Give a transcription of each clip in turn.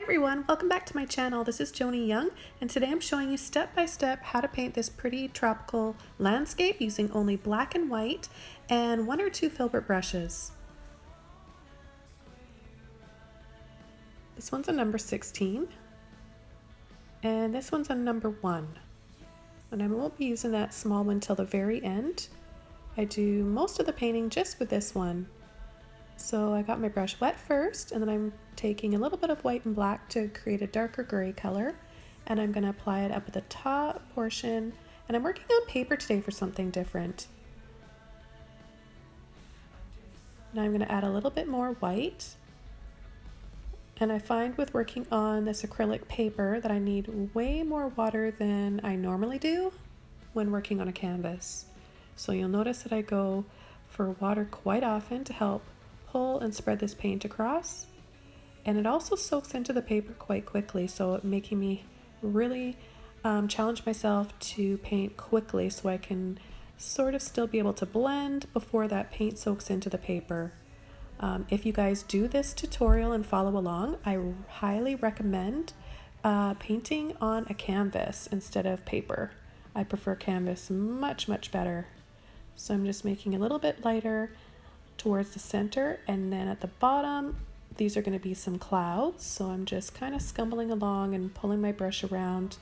Everyone, welcome back to my channel. This is Joni Young, and today I'm showing you step by step how to paint this pretty tropical landscape using only black and white and one or two filbert brushes. This one's a number 16 and this one's a number 1, and I won't be using that small one till the very end. I do most of the painting just with this one. So I got my brush wet first, and then I'm taking a little bit of white and black to create a darker gray color, and I'm going to apply it up at the top portion, and I'm working on paper today for something different. Now I'm going to add a little bit more white, and I find with working on this acrylic paper that I need way more water than I normally do when working on a canvas. So you'll notice that I go for water quite often to help pull and spread this paint across, and it also soaks into the paper quite quickly, so it making me really challenge myself to paint quickly so I can sort of still be able to blend before that paint soaks into the paper. If you guys do this tutorial and follow along, I highly recommend painting on a canvas instead of paper. I prefer canvas much better. So I'm just making a little bit lighter towards the center, and then at the bottom these are going to be some clouds, so I'm just kind of scumbling along and pulling my brush around,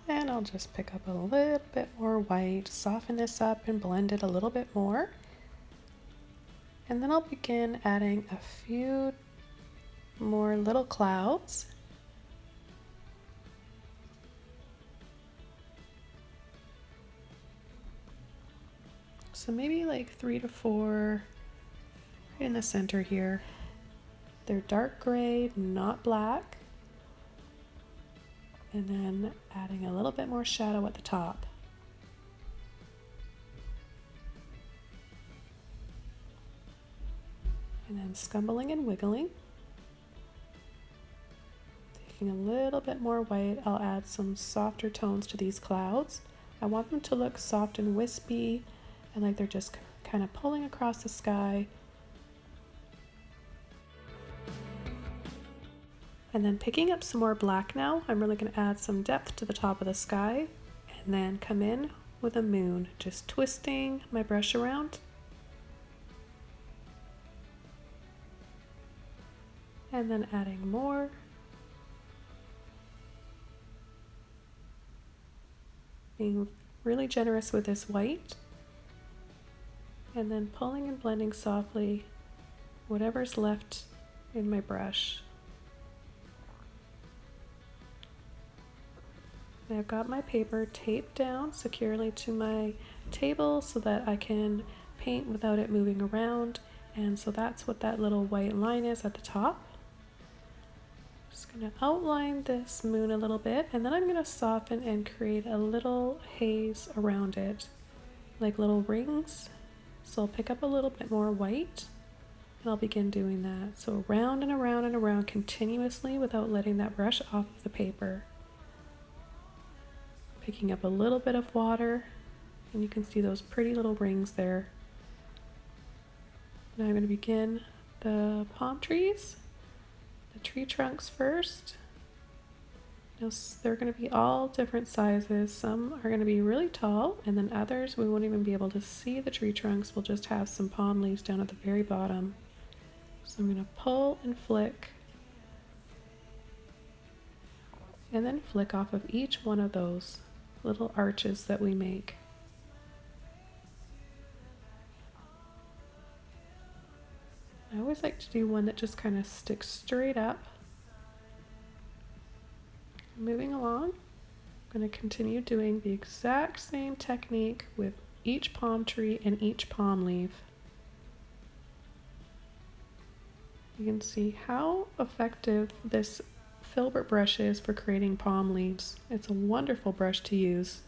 and I'll just pick up a little bit more white, soften this up and blend it a little bit more, and then I'll begin adding a few more little clouds. So maybe like 3 to 4 in the center here. They're dark gray, not black. And then adding a little bit more shadow at the top. And then scumbling and wiggling. Taking a little bit more white, I'll add some softer tones to these clouds. I want them to look soft and wispy, and like they're just kind of pulling across the sky. And then picking up some more black now, I'm really going to add some depth to the top of the sky, and then come in with a moon, just twisting my brush around. And then adding more. Being really generous with this white. And then pulling and blending softly whatever's left in my brush. And I've got my paper taped down securely to my table so that I can paint without it moving around, and so that's what that little white line is at the top. Just going to outline this moon a little bit, and then I'm going to soften and create a little haze around it, like little rings. So I'll pick up a little bit more white, and I'll begin doing that. So around and around and around continuously without letting that brush off of the paper. Picking up a little bit of water, and you can see those pretty little rings there. Now I'm going to begin the palm trees, the tree trunks first. Now, they're going to be all different sizes. Some are going to be really tall, and then others we won't even be able to see the tree trunks. We'll just have some palm leaves down at the very bottom. So I'm going to pull and flick, and then flick off of each one of those little arches that we make. I always like to do one that just kind of sticks straight up. Moving along, I'm going to continue doing the exact same technique with each palm tree and each palm leaf. You can see how effective this filbert brush is for creating palm leaves. It's a wonderful brush to use.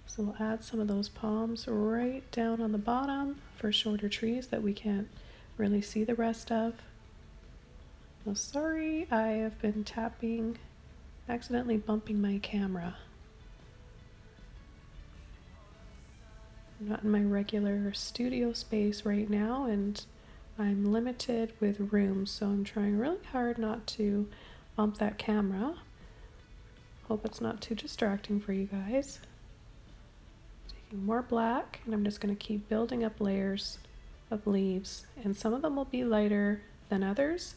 So we'll add some of those palms right down on the bottom for shorter trees that we can't really see the rest of. Oh, sorry, I have been tapping, accidentally bumping my camera. I'm not in my regular studio space right now, and I'm limited with room, so I'm trying really hard not to bump that camera. Hope it's not too distracting for you guys. Taking more black, and I'm just going to keep building up layers of leaves, and some of them will be lighter than others,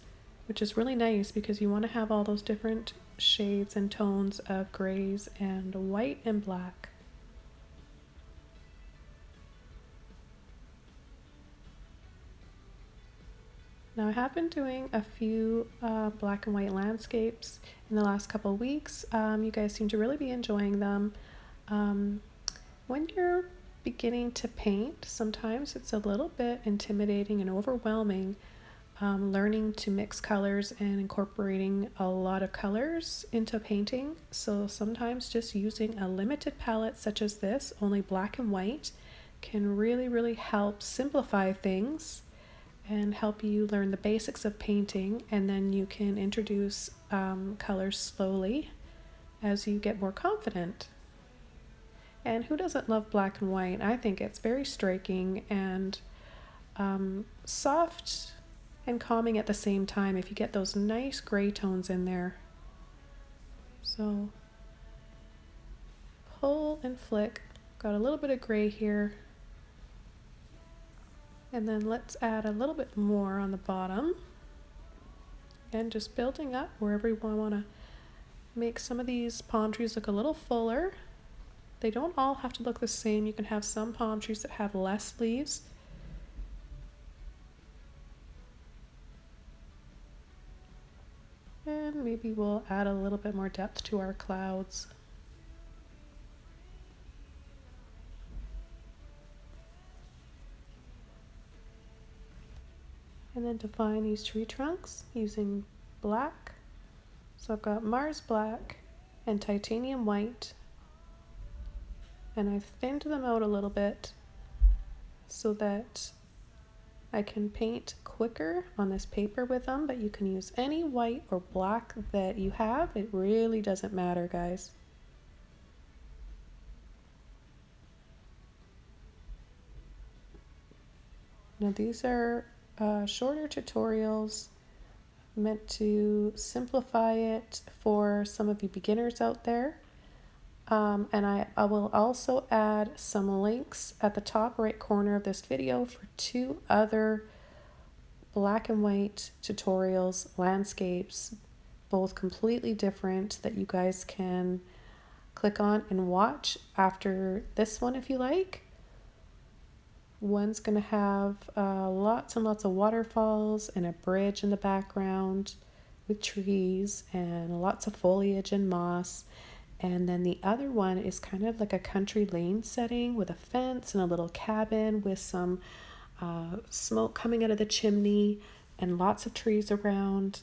which is really nice because you want to have all those different shades and tones of grays and white and black. Now I have been doing a few black and white landscapes in the last couple of weeks. You guys seem to really be enjoying them. When you're beginning to paint, sometimes it's a little bit intimidating and overwhelming, learning to mix colors and incorporating a lot of colors into painting. So sometimes just using a limited palette such as this, only black and white, can really help simplify things and help you learn the basics of painting, and then you can introduce colors slowly as you get more confident. And who doesn't love black and white? I think it's very striking and soft and calming at the same time if you get those nice gray tones in there. So pull and flick. Got a little bit of gray here. And then let's add a little bit more on the bottom. And just building up wherever you want to make some of these palm trees look a little fuller. They don't all have to look the same. You can have some palm trees that have less leaves. And maybe we'll add a little bit more depth to our clouds. And then define these tree trunks using black. So I've got Mars black and titanium white, and I've thinned them out a little bit so that I can paint quicker on this paper with them, but you can use any white or black that you have. It really doesn't matter, guys. Now these are shorter tutorials meant to simplify it for some of you beginners out there. And I will also add some links at the top right corner of this video for 2 other black and white tutorials, landscapes, both completely different, that you guys can click on and watch after this one if you like. One's going to have lots and lots of waterfalls and a bridge in the background with trees and lots of foliage and moss. And then the other one is kind of like a country lane setting with a fence and a little cabin with some smoke coming out of the chimney and lots of trees around.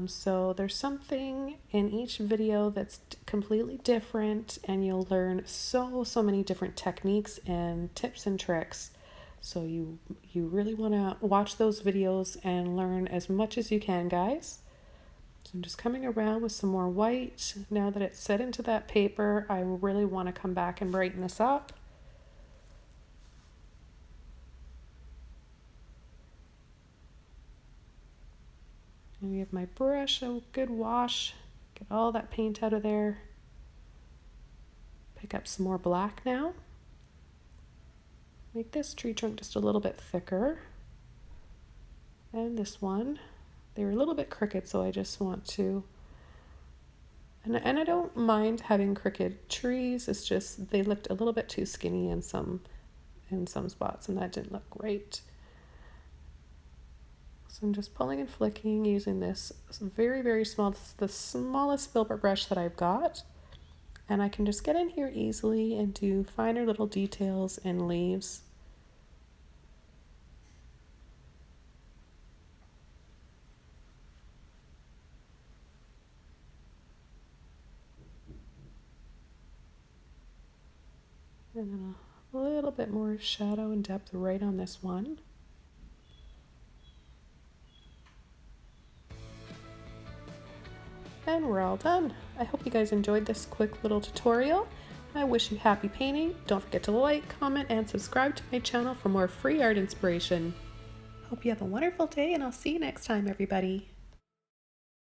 So there's something in each video that's completely different, and you'll learn so many different techniques and tips and tricks. So you really want to watch those videos and learn as much as you can, guys. So I'm just coming around with some more white. Now that it's set into that paper, I really want to come back and brighten this up. And give my brush a good wash, get all that paint out of there. Pick up some more black now. Make this tree trunk just a little bit thicker. And this one, they were a little bit crooked, so I just want to, and I don't mind having crooked trees, it's just they looked a little bit too skinny in some spots, and that didn't look great. So I'm just pulling and flicking using this very small, the smallest filbert brush that I've got. And I can just get in here easily and do finer little details and leaves. And then a little bit more shadow and depth right on this one. And we're all done. I hope you guys enjoyed this quick little tutorial. I wish you happy painting. Don't forget to like, comment, and subscribe to my channel for more free art inspiration. Hope you have a wonderful day, and I'll see you next time, everybody.